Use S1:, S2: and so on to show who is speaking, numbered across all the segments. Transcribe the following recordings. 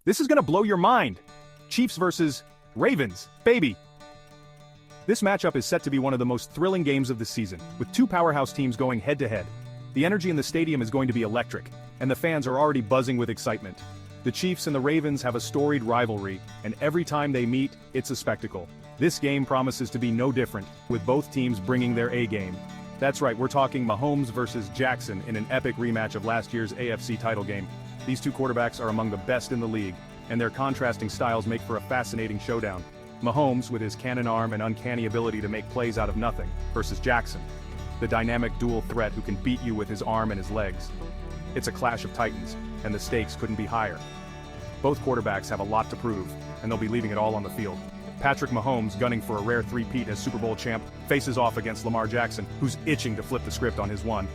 S1: This is gonna blow your mind. Chiefs versus Ravens, baby. This matchup is set to be one of the most thrilling games of the season, with two powerhouse teams going head-to-head. The energy in the stadium is going to be electric, and the fans are already buzzing with excitement. The Chiefs and the Ravens have a storied rivalry, and every time they meet, it's a spectacle. This game promises to be no different, with both teams bringing their A-game. That's right, we're talking Mahomes versus Jackson in an epic rematch of last year's AFC title game. These two quarterbacks are among the best in the league, and their contrasting styles make for a fascinating showdown. Mahomes, with his cannon arm and uncanny ability to make plays out of nothing, versus Jackson, the dynamic dual threat who can beat you with his arm and his legs. It's a clash of titans, and the stakes couldn't be higher. Both quarterbacks have a lot to prove, and they'll be leaving it all on the field. Patrick Mahomes, gunning for a rare three-peat as Super Bowl champ, faces off against Lamar Jackson, who's itching to flip the script on his 1-4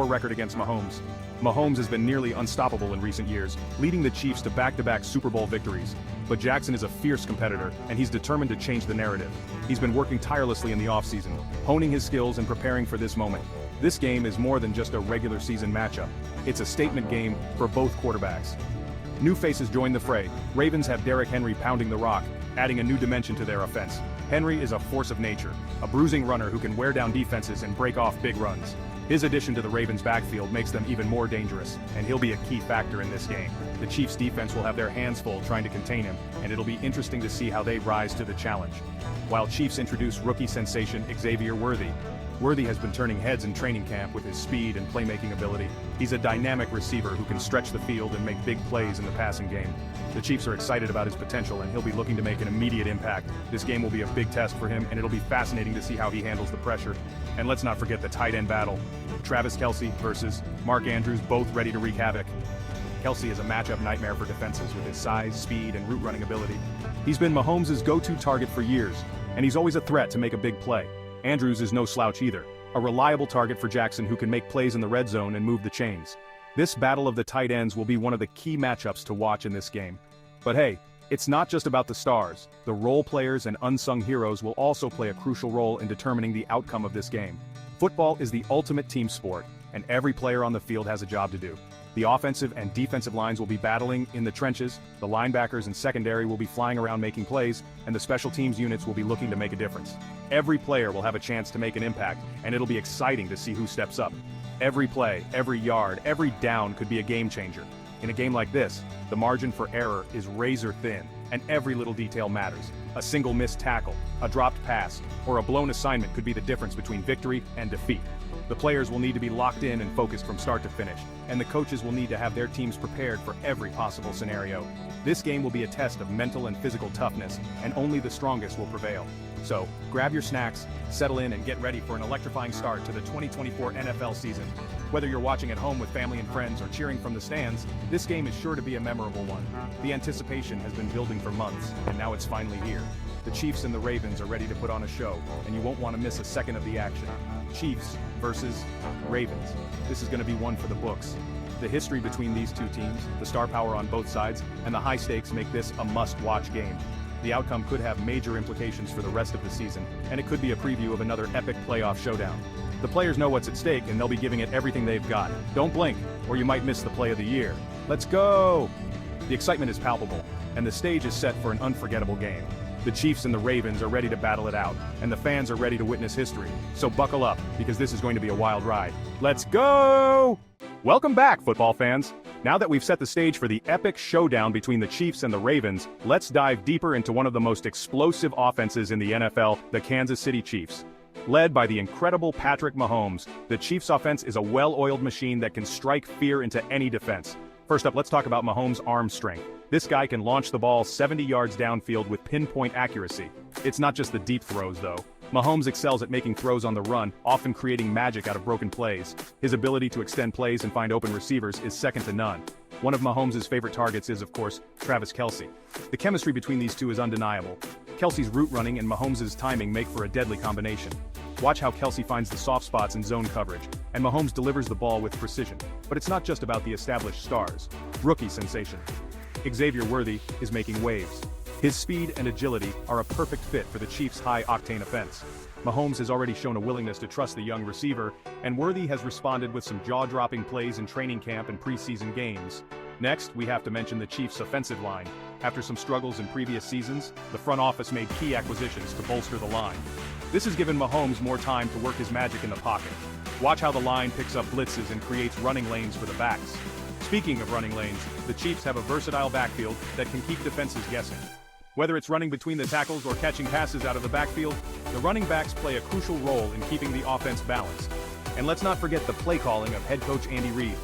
S1: record against Mahomes. Mahomes has been nearly unstoppable in recent years, leading the Chiefs to back-to-back Super Bowl victories. But Jackson is a fierce competitor, and he's determined to change the narrative. He's been working tirelessly in the offseason, honing his skills and preparing for this moment. This game is more than just a regular season matchup. It's a statement game for both quarterbacks. New faces join the fray. Ravens have Derrick Henry pounding the rock, adding a new dimension to their offense. Henry is a force of nature, a bruising runner who can wear down defenses and break off big runs. His addition to the Ravens' backfield makes them even more dangerous, and he'll be a key factor in this game. The Chiefs' defense will have their hands full trying to contain him, and it'll be interesting to see how they rise to the challenge. While Chiefs introduce rookie sensation Xavier Worthy. Worthy has been turning heads in training camp with his speed and playmaking ability. He's a dynamic receiver who can stretch the field and make big plays in the passing game. The Chiefs are excited about his potential, and he'll be looking to make an immediate impact. This game will be a big test for him, and it'll be fascinating to see how he handles the pressure. And let's not forget the tight end battle. Travis Kelce versus Mark Andrews, both ready to wreak havoc. Kelce is a matchup nightmare for defenses with his size, speed, and route running ability. He's been Mahomes' go-to target for years, and he's always a threat to make a big play. Andrews is no slouch either, a reliable target for Jackson who can make plays in the red zone and move the chains. This battle of the tight ends will be one of the key matchups to watch in this game. But hey, it's not just about the stars. The role players and unsung heroes will also play a crucial role in determining the outcome of this game. Football is the ultimate team sport, and every player on the field has a job to do. The offensive and defensive lines will be battling in the trenches, the linebackers and secondary will be flying around making plays, and the special teams units will be looking to make a difference. Every player will have a chance to make an impact, and it'll be exciting to see who steps up. Every play, every yard, every down could be a game changer. In a game like this, the margin for error is razor thin, and every little detail matters. A single missed tackle, a dropped pass, or a blown assignment could be the difference between victory and defeat. The players will need to be locked in and focused from start to finish, and the coaches will need to have their teams prepared for every possible scenario. This game will be a test of mental and physical toughness, and only the strongest will prevail. So, grab your snacks, settle in, and get ready for an electrifying start to the 2024 NFL season. Whether you're watching at home with family and friends or cheering from the stands, this game is sure to be a memorable one. The anticipation has been building for months, and now it's finally here. The Chiefs and the Ravens are ready to put on a show, and you won't want to miss a second of the action. Chiefs versus Ravens. This is going to be one for the books. The history between these two teams, the star power on both sides, and the high stakes make this a must-watch game. The outcome could have major implications for the rest of the season, and it could be a preview of another epic playoff showdown. The players know what's at stake, and they'll be giving it everything they've got. Don't blink, or you might miss the play of the year. Let's go! The excitement is palpable, and the stage is set for an unforgettable game. The Chiefs and the Ravens are ready to battle it out, and the fans are ready to witness history. So buckle up, because this is going to be a wild ride. Let's go! Welcome back, football fans. Now that we've set the stage for the epic showdown between the Chiefs and the Ravens, let's dive deeper into one of the most explosive offenses in the NFL, the Kansas City Chiefs. Led by the incredible Patrick Mahomes, the Chiefs' offense is a well-oiled machine that can strike fear into any defense. First up, let's talk about Mahomes' arm strength. This guy can launch the ball 70 yards downfield with pinpoint accuracy. It's not just the deep throws, though. Mahomes excels at making throws on the run, often creating magic out of broken plays. His ability to extend plays and find open receivers is second to none. One of Mahomes' favorite targets is, of course, Travis Kelce. The chemistry between these two is undeniable. Kelce's route running and Mahomes' timing make for a deadly combination. Watch how Kelce finds the soft spots in zone coverage, and Mahomes delivers the ball with precision. But it's not just about the established stars. Rookie sensation Xavier Worthy is making waves. His speed and agility are a perfect fit for the Chiefs' high-octane offense. Mahomes has already shown a willingness to trust the young receiver, and Worthy has responded with some jaw-dropping plays in training camp and preseason games. Next, we have to mention the Chiefs' offensive line. After some struggles in previous seasons, the front office made key acquisitions to bolster the line. This has given Mahomes more time to work his magic in the pocket. Watch how the line picks up blitzes and creates running lanes for the backs. Speaking of running lanes, the Chiefs have a versatile backfield that can keep defenses guessing. Whether it's running between the tackles or catching passes out of the backfield, the running backs play a crucial role in keeping the offense balanced. And let's not forget the play calling of head coach Andy Reid.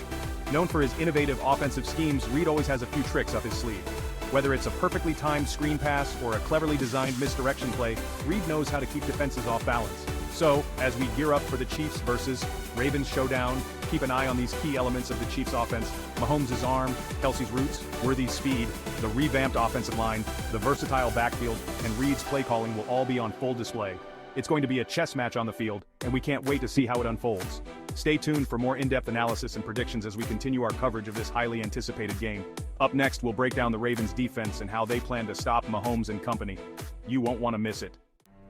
S1: Known for his innovative offensive schemes, Reid always has a few tricks up his sleeve. Whether it's a perfectly timed screen pass or a cleverly designed misdirection play, Reid knows how to keep defenses off balance. So, as we gear up for the Chiefs versus Ravens showdown, keep an eye on these key elements of the Chiefs' offense: Mahomes' arm, Kelce's roots, Worthy's speed, the revamped offensive line, the versatile backfield, and Reid's play calling will all be on full display. It's going to be a chess match on the field, and we can't wait to see how it unfolds. Stay tuned for more in-depth analysis and predictions as we continue our coverage of this highly anticipated game. Up next, we'll break down the Ravens' defense and how they plan to stop Mahomes and company. You won't want to miss it.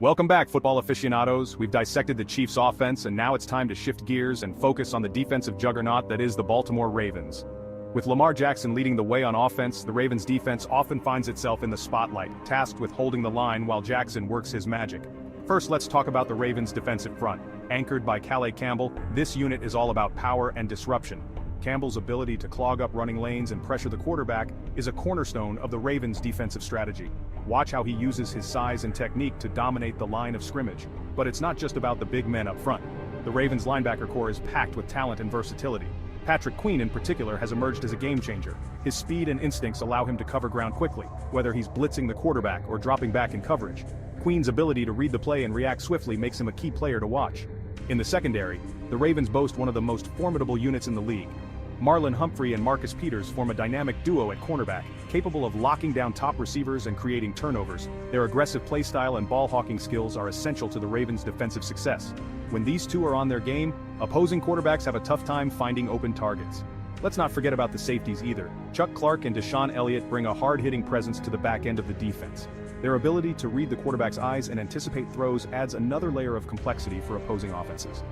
S1: Welcome back, football aficionados. We've dissected the Chiefs' offense, and now it's time to shift gears and focus on the defensive juggernaut that is the Baltimore Ravens. With Lamar Jackson leading the way on offense, the Ravens' defense often finds itself in the spotlight, tasked with holding the line while Jackson works his magic. First, let's talk about the Ravens' defensive front. Anchored by Calais Campbell, this unit is all about power and disruption. Campbell's ability to clog up running lanes and pressure the quarterback is a cornerstone of the Ravens' defensive strategy. Watch how he uses his size and technique to dominate the line of scrimmage. But it's not just about the big men up front. The Ravens' linebacker core is packed with talent and versatility. Patrick Queen in particular has emerged as a game-changer. His speed and instincts allow him to cover ground quickly, whether he's blitzing the quarterback or dropping back in coverage. Queen's ability to read the play and react swiftly makes him a key player to watch. In the secondary, the Ravens boast one of the most formidable units in the league. Marlon Humphrey and Marcus Peters form a dynamic duo at cornerback, capable of locking down top receivers and creating turnovers. Their aggressive play style and ball-hawking skills are essential to the Ravens' defensive success. When these two are on their game, opposing quarterbacks have a tough time finding open targets. Let's not forget about the safeties either. Chuck Clark and Deshaun Elliott bring a hard-hitting presence to the back end of the defense. Their ability to read the quarterback's eyes and anticipate throws adds another layer of complexity for opposing offenses.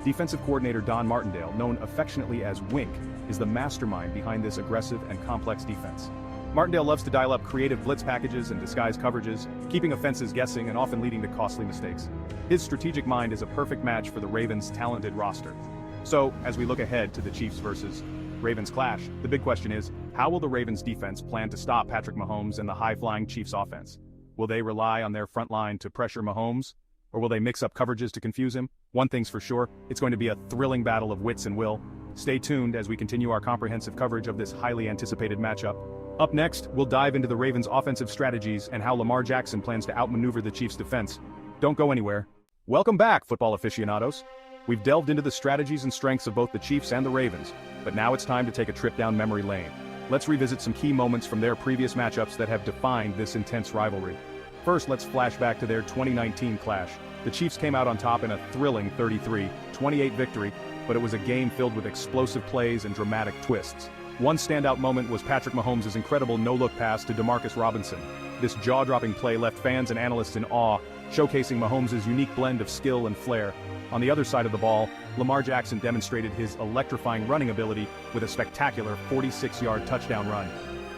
S1: Defensive coordinator Don Martindale, known affectionately as Wink, is the mastermind behind this aggressive and complex defense. Martindale loves to dial up creative blitz packages and disguise coverages, keeping offenses guessing and often leading to costly mistakes. His strategic mind is a perfect match for the Ravens' talented roster. So, as we look ahead to the Chiefs versus Ravens clash, the big question is, how will the Ravens defense plan to stop Patrick Mahomes and the high-flying Chiefs offense? Will they rely on their front line to pressure Mahomes? Or will they mix up coverages to confuse him? One thing's for sure, it's going to be a thrilling battle of wits and will. Stay tuned as we continue our comprehensive coverage of this highly anticipated matchup. Up next, we'll dive into the Ravens' offensive strategies and how Lamar Jackson plans to outmaneuver the Chiefs' defense. Don't go anywhere. Welcome back, football aficionados. We've delved into the strategies and strengths of both the Chiefs and the Ravens, but now it's time to take a trip down memory lane. Let's revisit some key moments from their previous matchups that have defined this intense rivalry. First, let's flash back to their 2019 clash. The Chiefs came out on top in a thrilling 33-28 victory, but it was a game filled with explosive plays and dramatic twists. One standout moment was Patrick Mahomes' incredible no-look pass to DeMarcus Robinson. This jaw-dropping play left fans and analysts in awe, showcasing Mahomes' unique blend of skill and flair. On the other side of the ball, Lamar Jackson demonstrated his electrifying running ability with a spectacular 46-yard touchdown run.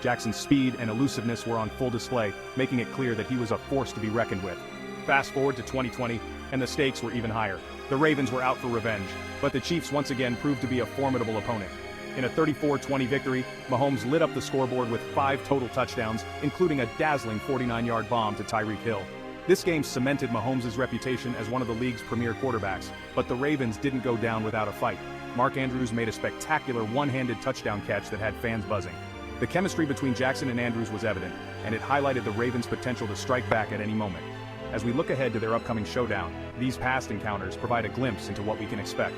S1: Jackson's speed and elusiveness were on full display, making it clear that he was a force to be reckoned with. Fast forward to 2020, and the stakes were even higher. The Ravens were out for revenge, but the Chiefs once again proved to be a formidable opponent. In a 34-20 victory, Mahomes lit up the scoreboard with 5 total touchdowns, including a dazzling 49-yard bomb to Tyreek Hill. This game cemented Mahomes' reputation as one of the league's premier quarterbacks, but the Ravens didn't go down without a fight. Mark Andrews made a spectacular one-handed touchdown catch that had fans buzzing. The chemistry between Jackson and Andrews was evident, and it highlighted the Ravens' potential to strike back at any moment. As we look ahead to their upcoming showdown, these past encounters provide a glimpse into what we can expect.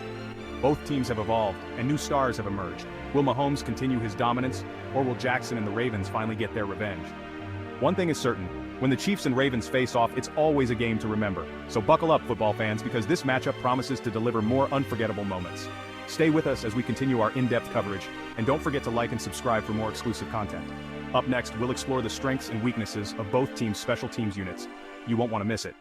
S1: Both teams have evolved, and new stars have emerged. Will Mahomes continue his dominance, or will Jackson and the Ravens finally get their revenge? One thing is certain, when the Chiefs and Ravens face off, it's always a game to remember. So buckle up, football fans, because this matchup promises to deliver more unforgettable moments. Stay with us as we continue our in-depth coverage, and don't forget to like and subscribe for more exclusive content. Up next, we'll explore the strengths and weaknesses of both teams' special teams units. You won't want to miss it.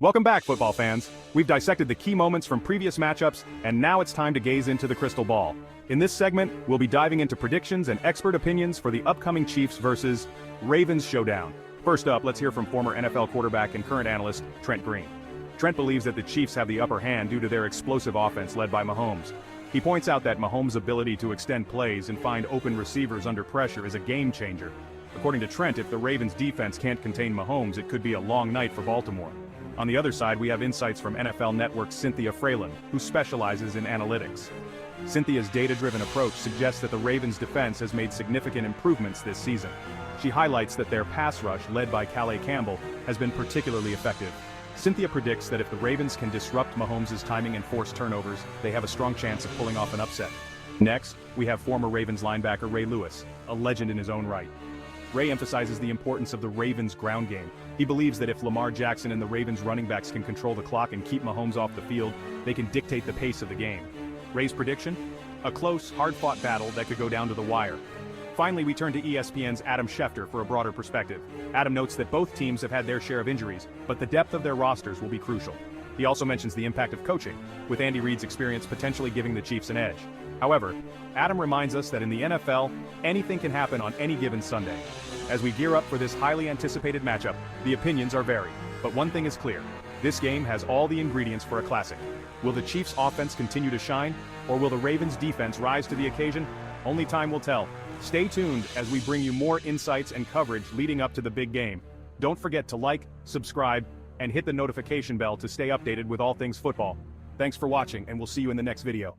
S1: Welcome back, football fans. We've dissected the key moments from previous matchups, and now it's time to gaze into the crystal ball. In this segment, we'll be diving into predictions and expert opinions for the upcoming Chiefs versus Ravens showdown. First up, let's hear from former NFL quarterback and current analyst, Trent Green. Trent believes that the Chiefs have the upper hand due to their explosive offense led by Mahomes. He points out that Mahomes' ability to extend plays and find open receivers under pressure is a game changer. According to Trent, if the Ravens' defense can't contain Mahomes, it could be a long night for Baltimore. On the other side, we have insights from NFL Network's Cynthia Frelund, who specializes in analytics. Cynthia's data-driven approach suggests that the Ravens' defense has made significant improvements this season. She highlights that their pass rush, led by Calais Campbell, has been particularly effective. Cynthia predicts that if the Ravens can disrupt Mahomes' timing and force turnovers, they have a strong chance of pulling off an upset. Next, we have former Ravens linebacker Ray Lewis, a legend in his own right. Ray emphasizes the importance of the Ravens' ground game. He believes that if Lamar Jackson and the Ravens running backs can control the clock and keep Mahomes off the field, they can dictate the pace of the game. Ray's prediction? A close, hard-fought battle that could go down to the wire. Finally, we turn to ESPN's Adam Schefter for a broader perspective. Adam notes that both teams have had their share of injuries, but the depth of their rosters will be crucial. He also mentions the impact of coaching, with Andy Reid's experience potentially giving the Chiefs an edge. However, Adam reminds us that in the NFL, anything can happen on any given Sunday. As we gear up for this highly anticipated matchup, the opinions are varied. But one thing is clear, this game has all the ingredients for a classic. Will the Chiefs' offense continue to shine, or will the Ravens' defense rise to the occasion? Only time will tell. Stay tuned as we bring you more insights and coverage leading up to the big game. Don't forget to like, subscribe, and hit the notification bell to stay updated with all things football. Thanks for watching, and we'll see you in the next video.